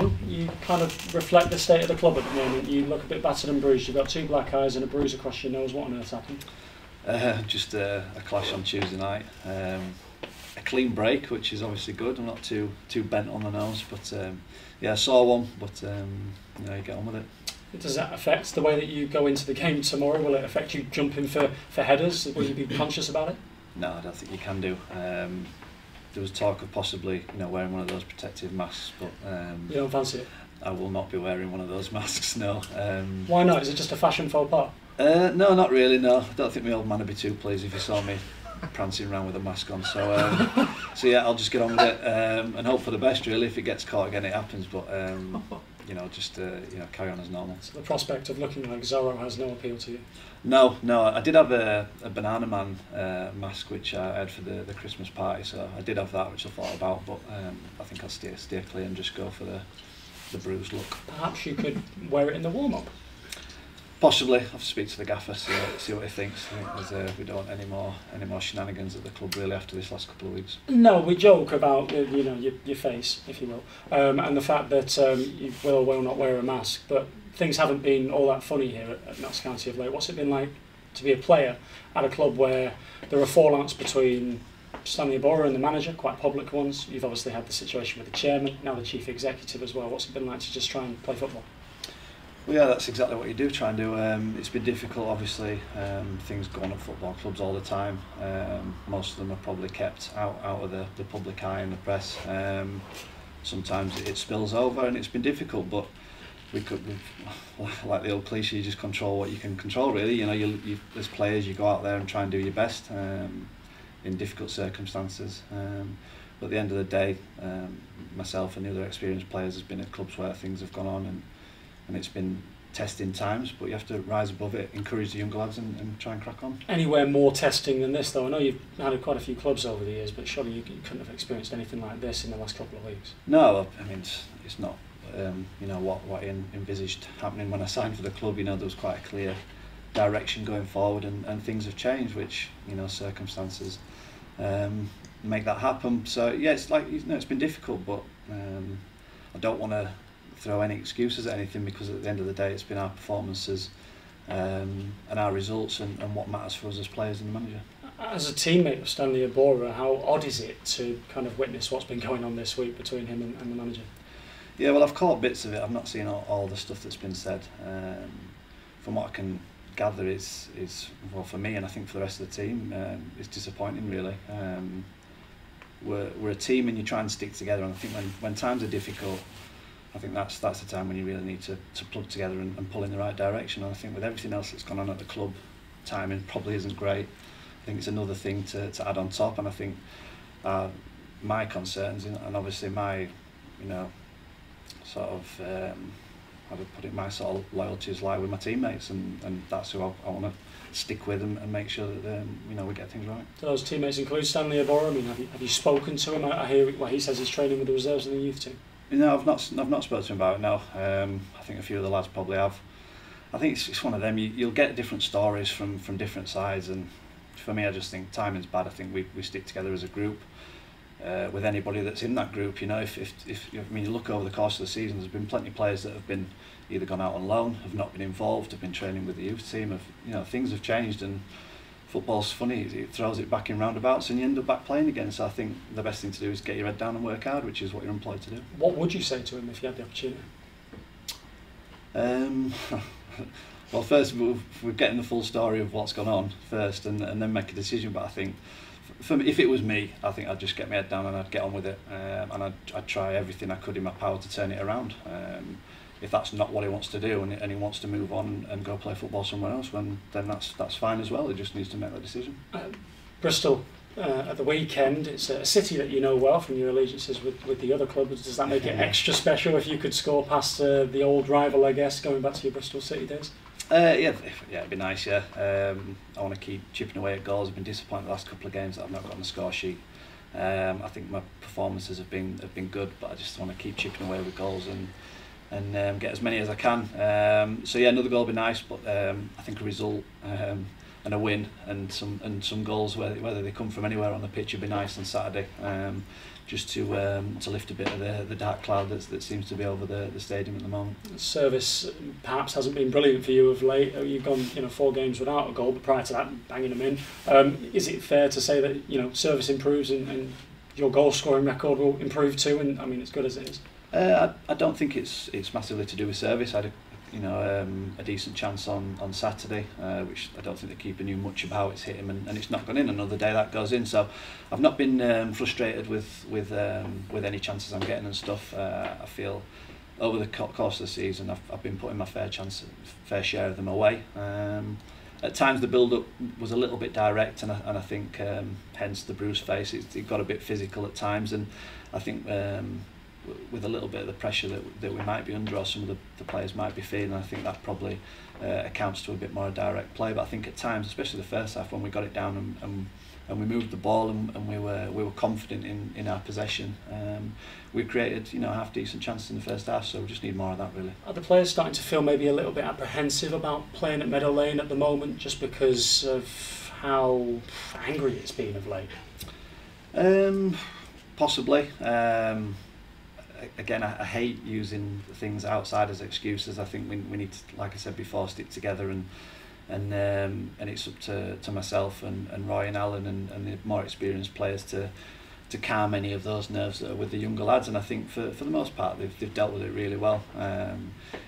on, you kind of reflect the state of the club at the moment. You look a bit battered and bruised. You've got 2 black eyes and a bruise across your nose. What on earth's happened? Just a clash on Tuesday night. A clean break, which is obviously good. I'm not too bent on the nose, but yeah, I saw one, but you get on with it. Does that affect the way that you go into the game tomorrow? Will it affect you jumping for headers? Will you be conscious about it? No, I don't think you can do. There was talk of possibly wearing one of those protective masks, but you don't fancy it? I will not be wearing one of those masks, no. Why not? Is it just a fashion faux pas? No, not really, no. I don't think my old man would be too pleased if he saw me prancing around with a mask on. So so yeah, I'll just get on with it and hope for the best, really. If it gets caught again, it happens, but just carry on as normal. So the prospect of looking like Zorro has no appeal to you? No, I did have a Banana Man mask which I had for the Christmas party, so I did have that, which I thought about, but I think I'll steer clear and just go for the bruised look. Perhaps you could wear it in the warm-up? Possibly. I'll have to speak to the gaffer, see what he thinks. I think we don't want any more shenanigans at the club really after this last couple of weeks. No, we joke about your face, if you will, and the fact that you will or will not wear a mask, but things haven't been all that funny here at Notts County of late. What's it been like to be a player at a club where there are fallouts between Stanley Borough and the manager, quite public ones? You've obviously had the situation with the chairman, now the chief executive as well. What's it been like to just try and play football? Well, yeah, that's exactly what you do, try and do. It's been difficult, obviously. Things go on at football clubs all the time. Most of them are probably kept out of the public eye and the press. Sometimes it spills over and it's been difficult, but we've like the old cliche, you just control what you can control, really. You as players, you go out there and try and do your best in difficult circumstances. But at the end of the day, myself and the other experienced players has been at clubs where things have gone on and it's been testing times, but you have to rise above it, encourage the younger lads and try and crack on. Anywhere more testing than this, though? I know you've had quite a few clubs over the years, but surely you couldn't have experienced anything like this in the last couple of weeks? No, I mean, it's not what I envisaged happening when I signed for the club. There was quite a clear direction going forward, and things have changed, which circumstances make that happen. So yeah, it's like it's been difficult, but I don't want to throw any excuses at anything, because at the end of the day it's been our performances and our results and what matters for us as players and the manager. As a teammate of Stanley Borough, how odd is it to kind of witness what's been going on this week between him and the manager? Yeah, well, I've caught bits of it. I've not seen all the stuff that's been said. From what I can gather, is well, for me and I think for the rest of the team, it's disappointing, really. We're a team and you try and stick together, and I think when times are difficult, I think that's the time when you really need to plug together and pull in the right direction. And I think with everything else that's gone on at the club, timing probably isn't great. I think it's another thing to add on top, and I think my concerns and obviously my sort of how to put it, my sort of loyalties lie with my teammates, and that's who I want to stick with and make sure that we get things right. Do those teammates include Stanley Borough? I mean, have you spoken to him? I hear he says he's training with the reserves and the youth team. No, I've not spoken to him about it, no. I think a few of the lads probably have. I think it's one of them, you'll get different stories from different sides, and for me I just think timing's bad. I think we stick together as a group with anybody that's in that group. If you look over the course of the season, there's been plenty of players that have been either gone out on loan, have not been involved, have been training with the youth team, things have changed, and football's funny, it throws it back in roundabouts and you end up back playing again. So I think the best thing to do is get your head down and work hard, which is what you're employed to do. What would you say to him if you had the opportunity? Well, first we're getting the full story of what's gone on first, and then make a decision. But I think for me, if it was me, I think I'd just get my head down and I'd get on with it, and I'd try everything I could in my power to turn it around. If that's not what he wants to do and he wants to move on and go play football somewhere else, then that's fine as well. He just needs to make that decision. Bristol at the weekend, it's a city that you know well from your allegiances with the other clubs. Does that make it extra special if you could score past the old rival, I guess, going back to your Bristol City days? Yeah, it'd be nice, yeah. I want to keep chipping away at goals. I've been disappointed the last couple of games that I've not got on the score sheet. I think my performances have been good, but I just want to keep chipping away with goals and get as many as I can. So yeah, another goal would be nice, but I think a result a win and some goals, whether they come from anywhere on the pitch, would be nice on Saturday. Just to lift a bit of the dark cloud that seems to be over the stadium at the moment. Service perhaps hasn't been brilliant for you of late. You've gone 4 games without a goal, but prior to that, banging them in. Is it fair to say that service improves and your goal scoring record will improve too? And I mean, as good as it is. I don't think it's massively to do with service. I had a decent chance on Saturday, which I don't think the keeper knew much about. It's hit him and it's not gone in. Another day that goes in. So I've not been frustrated with any chances I'm getting and stuff. I feel over the course of the season I've been putting my fair share of them away. At times the build-up was a little bit direct, and I think hence the bruised face. It got a bit physical at times, and I think with a little bit of the pressure that we might be under, or some of the players might be feeling, I think that probably accounts to a bit more direct play. But I think at times, especially the first half, when we got it down and we moved the ball and we were confident in our possession, we created half decent chances in the first half. So we just need more of that, really. Are the players starting to feel maybe a little bit apprehensive about playing at Meadow Lane at the moment, just because of how angry it's been of late? Possibly. Again, I hate using things outside as excuses. I think we need to, like I said before, stick together and it's up to myself and Roy and Alan and the more experienced players to calm any of those nerves that are with the younger lads. And I think for the most part they've dealt with it really well.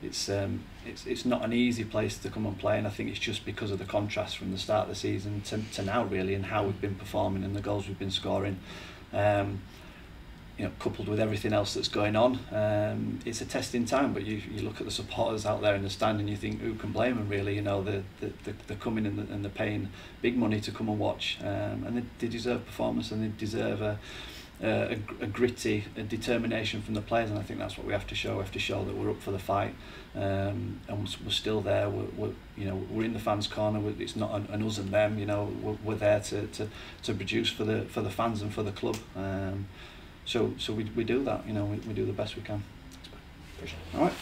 It's not an easy place to come and play, and I think it's just because of the contrast from the start of the season to now, really, and how we've been performing and the goals we've been scoring. Coupled with everything else that's going on, it's a testing time. But you look at the supporters out there in the stand and you think, who can blame them, really? They're coming and they're paying big money to come and watch, and they deserve performance, and they deserve a gritty determination from the players. And I think that's what we have to show. We have to show that we're up for the fight, and we're still there. We're in the fans' corner. It's not an us and them. We're there to produce for the fans and for the club. So we do that, we do the best we can. All right.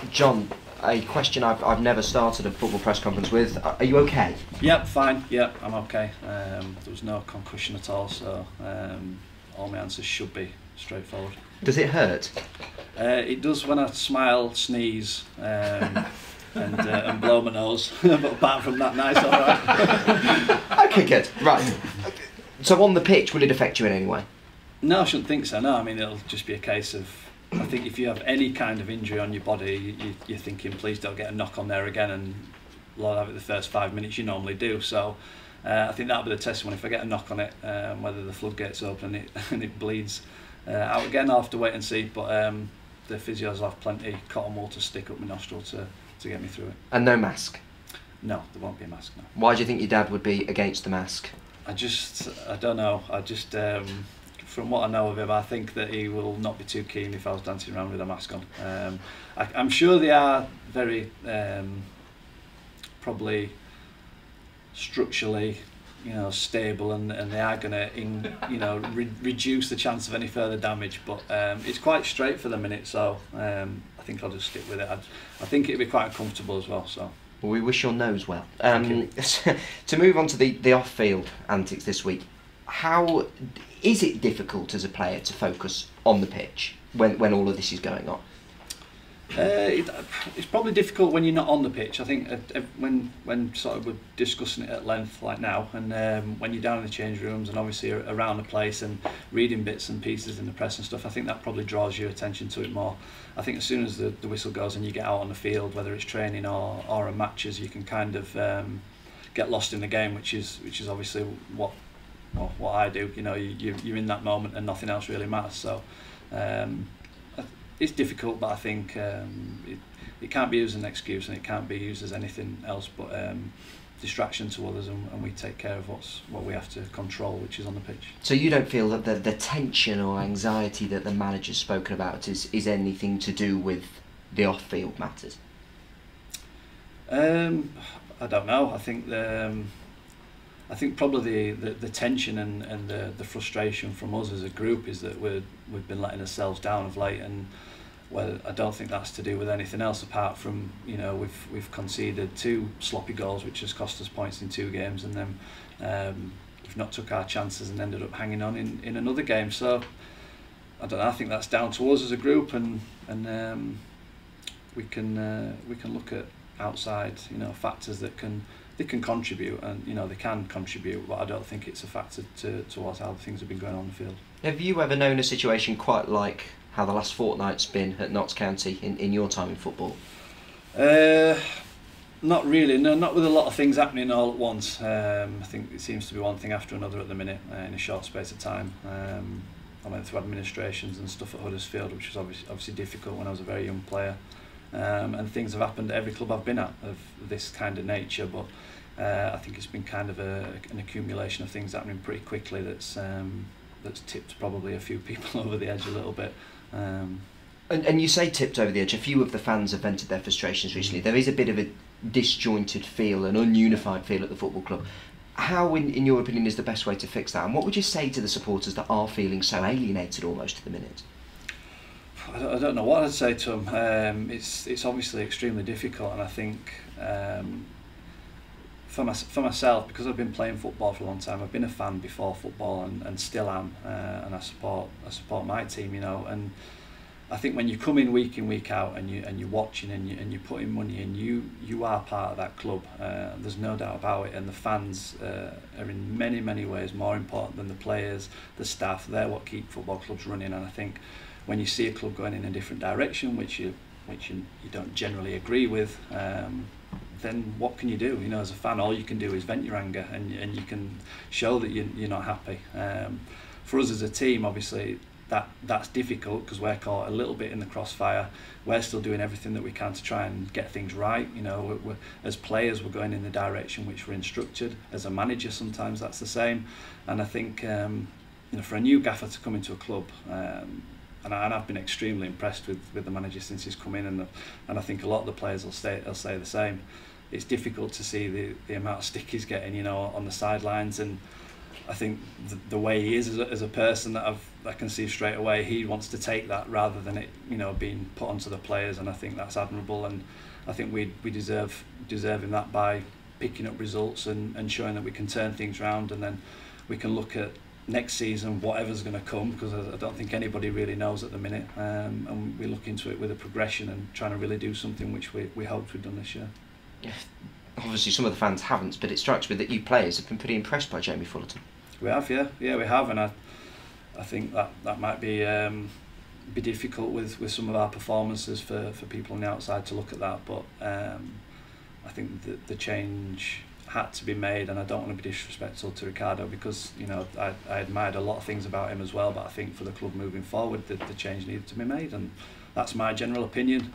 John, a question I've never started a football press conference with. Are you okay? Yep, fine. Yep, I'm okay. There was no concussion at all, so all my answers should be straightforward. Does it hurt? It does when I smile, sneeze, and blow my nose. But apart from that, nice, all right. Okay, good. Right. So on the pitch, will it affect you in any way? No, I shouldn't think so. No, I mean, it'll just be a case of, I think if you have any kind of injury on your body, you're thinking, please don't get a knock on there again, and Lord have it the first 5 minutes you normally do. So I think that'll be the test one. If I get a knock on it, whether the floodgates open and it bleeds out again, I'll have to wait and see. But the physios will have plenty cotton wool to stick up my nostril to get me through it. And no mask? No, there won't be a mask, no. Why do you think your dad would be against the mask? I don't know. From what I know of him, I think that he will not be too keen if I was dancing around with a mask on. I'm sure they are very probably structurally, stable, and they are going to, reduce the chance of any further damage. But it's quite straight for the minute, so I think I'll just stick with it. I think it'll be quite uncomfortable as well. So. Well, we wish your nose well. To move on to the off-field antics this week, how is it difficult as a player to focus on the pitch when all of this is going on? It's probably difficult when you're not on the pitch. I think when sort of we're discussing it at length like now, and when you're down in the change rooms and obviously around the place and reading bits and pieces in the press and stuff, I think that probably draws your attention to it more. I think as soon as the whistle goes and you get out on the field, whether it's training or a matches, you can kind of get lost in the game, which is obviously what I do. You're in that moment and nothing else really matters. So it's difficult, but I think it can't be used as an excuse, and it can't be used as anything else but distraction to others, and we take care of what we have to control, which is on the pitch. So you don't feel that the tension or anxiety that the manager's spoken about is anything to do with the off-field matters? I don't know. I think probably the tension and the frustration from us as a group is that we've been letting ourselves down of late, and well, I don't think that's to do with anything else apart from, you know, we've conceded 2 sloppy goals which has cost us points in 2 games, and then we've not took our chances and ended up hanging on in another game. So I don't know, I think that's down to us as a group, and we can look at outside, you know, factors that can contribute, and you know they can contribute, but I don't think it's a factor towards how things have been going on the field. Have you ever known a situation quite like how the last fortnight's been at Notts County in your time in football? Not really, no, not with a lot of things happening all at once. I think it seems to be one thing after another at the minute in a short space of time. I went through administrations and stuff at Huddersfield, which was obviously difficult when I was a very young player. And things have happened at every club I've been at of this kind of nature, but I think it's been kind of an accumulation of things happening pretty quickly that's tipped probably a few people over the edge a little bit. And you say tipped over the edge. A few of the fans have vented their frustrations recently. There is a bit of a disjointed feel, an ununified feel at the football club. How, in your opinion, is the best way to fix that? And what would you say to the supporters that are feeling so alienated almost at the minute? I don't know what I'd say to them. It's obviously extremely difficult, and I think for myself, because I've been playing football for a long time, I've been a fan before football and still am, and I support my team, you know. And I think when you come in week out and you're watching and you put in money in, you are part of that club. There's no doubt about it, and the fans are in many ways more important than the players, the staff. They're what keep football clubs running, and I think when you see a club going in a different direction, which you don't generally agree with, then what can you do? You know, as a fan, all you can do is vent your anger, and you can show that you're not happy. For us as a team, obviously, that's difficult because we're caught a little bit in the crossfire. We're still doing everything that we can to try and get things right. You know, we're as players, we're going in the direction which we're instructed. As a manager, sometimes that's the same. And I think, you know, for a new gaffer to come into a club, and I've been extremely impressed with the manager since he's come in, and I think a lot of the players will say the same. It's difficult to see the amount of stick he's getting, you know, on the sidelines, and I think the way he is as a person, that I can see straight away he wants to take that rather than it, you know, being put onto the players, and I think that's admirable, and I think we deserve him that by picking up results and showing that we can turn things around, and then we can look at next season, whatever's going to come, because I don't think anybody really knows at the minute, and we look into it with a progression and trying to really do something which we hoped we'd done this year. Yeah. Obviously some of the fans haven't, but it strikes me that you players have been pretty impressed by Jamie Fullerton. We have, yeah, we have, and I think that might be difficult with some of our performances for people on the outside to look at that, but I think the change had to be made, and I don't want to be disrespectful to Ricardo, because, you know, I admired a lot of things about him as well, but I think for the club moving forward, the change needed to be made, and that's my general opinion.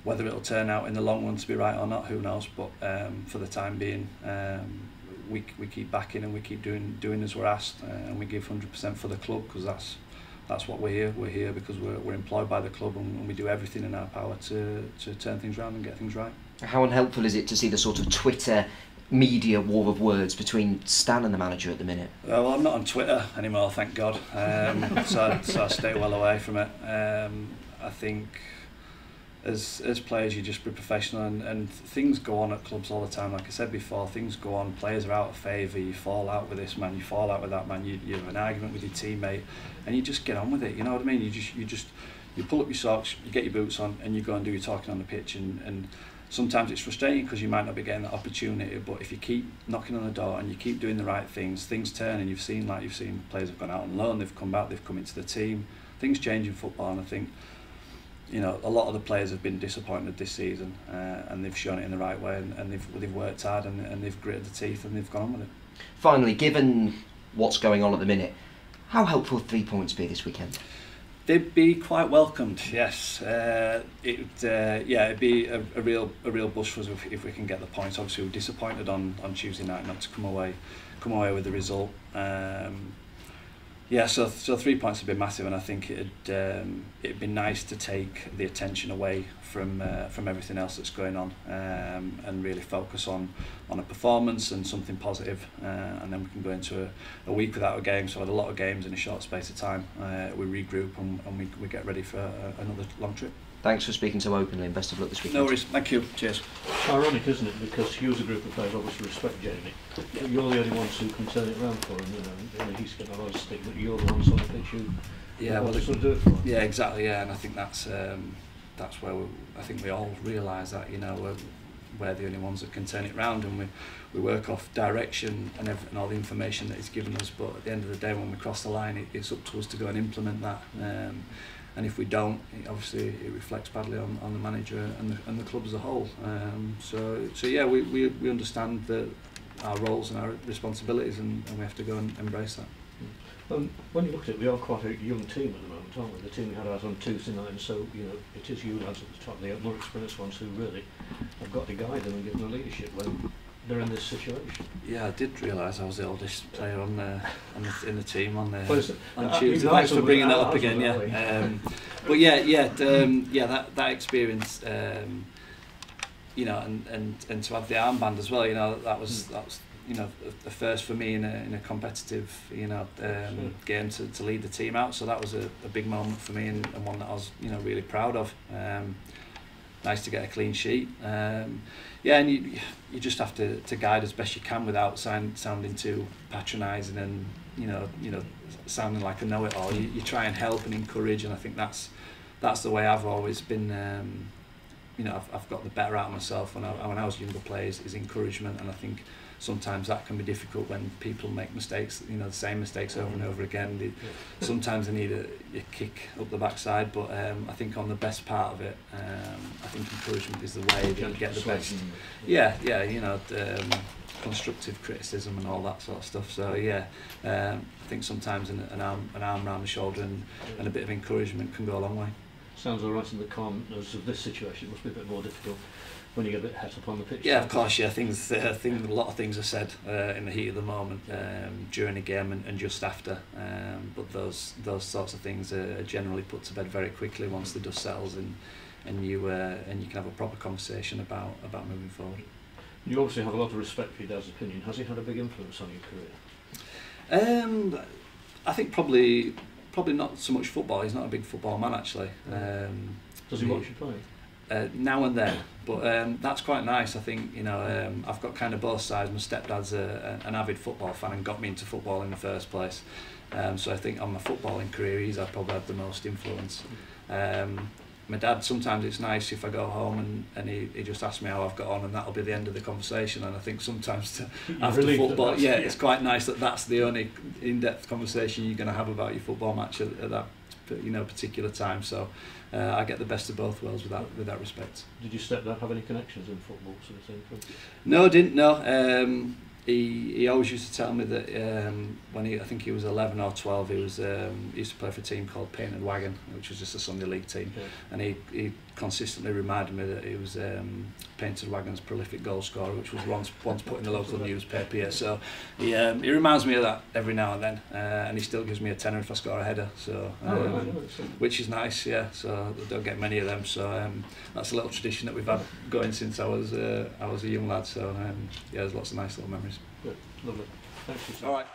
Whether it'll turn out in the long run to be right or not, who knows, but for the time being, we keep backing and we keep doing as we're asked, and we give 100% for the club, because that's what we're here. We're here because we're employed by the club, and we do everything in our power to turn things around and get things right. How unhelpful is it to see the sort of Twitter media war of words between Stan and the manager at the minute? Well, I'm not on Twitter anymore, thank God, so I stay well away from it. I think as players, you just be professional, and things go on at clubs all the time. Like I said before, things go on, players are out of favour, you fall out with this man, you fall out with that man, you have an argument with your teammate, and you just get on with it, you know what I mean? You pull up your socks, you get your boots on, and you go and do your talking on the pitch, and sometimes it's frustrating because you might not be getting that opportunity, but if you keep knocking on the door and you keep doing the right things turn, and you've seen players have gone out on loan, they've come back, they've come into the team, things change in football, and I think, you know, a lot of the players have been disappointed this season, and they've shown it in the right way, and they've worked hard, and they've gritted the teeth, and they've gone on with it. Finally, given what's going on at the minute, how helpful would 3 points be this weekend? They'd be quite welcomed, yes. It'd be a real boost for us if we can get the points. Obviously, we're disappointed on Tuesday night not to come away with the result. Yeah, so 3 points would be massive, and I think it'd be nice to take the attention away from everything else that's going on, and really focus on a performance and something positive, and then we can go into a week without a game. So I had a lot of games in a short space of time. We regroup and we get ready for another long trip. Thanks for speaking so openly, and best of luck this weekend. No worries, thank you, cheers. It's ironic, isn't it, because you as a group of players obviously respect Jamie, but you're the only ones who can turn it around for him, you know he's getting a lot of stick, but you're the ones on the pitch who want to sort of do it for him. Yeah, exactly, yeah, and I think that's where I think we all realise that, you know, we're the only ones that can turn it round, and we work off direction and all the information that he's given us, but at the end of the day, when we cross the line, it's up to us to go and implement that. And if we don't, obviously it reflects badly on the manager and the club as a whole. So yeah, we understand our roles and our responsibilities, and we have to go and embrace that. When you look at it, we are quite a young team at the moment, aren't we? The team we had out on Tuesday night, and so you know it is you lads at the top, the more experienced ones who really have got to guide them and give them the leadership when they're in this situation. Yeah, I did realise I was the oldest player in the team on Tuesday. Thanks for bringing that up again. Yeah, but that experience, you know, and to have the armband as well. You know, that was you know the first for me in a competitive game to lead the team out. So that was a big moment for me, and one that I was really proud of. Nice to get a clean sheet. Yeah, and you just have to guide as best you can without sounding too patronising and sounding like a know-it-all. You try and help and encourage, and I think that's the way I've always been. I've got the better out of myself when I was younger players is encouragement, and I think sometimes that can be difficult when people make mistakes, the same mistakes over and over again. Sometimes they need a kick up the backside, but I think on the best part of it, I think encouragement is the way that you get the best. Constructive criticism and all that sort of stuff. So yeah, I think sometimes an arm around the shoulder and a bit of encouragement can go a long way. Sounds all right in the calmness of this situation. It must be a bit more difficult when you get a bit het up on the pitch. Yeah, of course. Yeah, a lot of things are said in the heat of the moment, during a game and just after. But those sorts of things are generally put to bed very quickly once the dust settles, and you can have a proper conversation about moving forward. You obviously have a lot of respect for your dad's opinion. Has he had a big influence on your career? I think probably not so much football. He's not a big football man, actually. Does he watch you play? Now and then, but that's quite nice. I think I've got kind of both sides. My stepdad's an avid football fan and got me into football in the first place. So I think on my footballing career, he's probably had the most influence. My dad, sometimes it's nice if I go home and he just asks me how I've got on, and that'll be the end of the conversation. And I think sometimes after football, it's quite nice that that's the only in-depth conversation you're going to have about your football match at that particular time. So I get the best of both worlds with that respect. Did your stepdad have any connections in football sort of thing? No, I didn't. No. He always used to tell me that when I think he was 11 or 12, he used to play for a team called Painted Wagon, which was just a Sunday league team, and he consistently reminded me that he was Painted Wagon's prolific goal scorer, which was once put in the local newspaper here. So he reminds me of that every now and then, and he still gives me a tenner if I score a header. So which is nice, yeah. So I don't get many of them. So that's a little tradition that we've had going since I was a young lad. So there's lots of nice little memories. Good, lovely. Thanks for all right.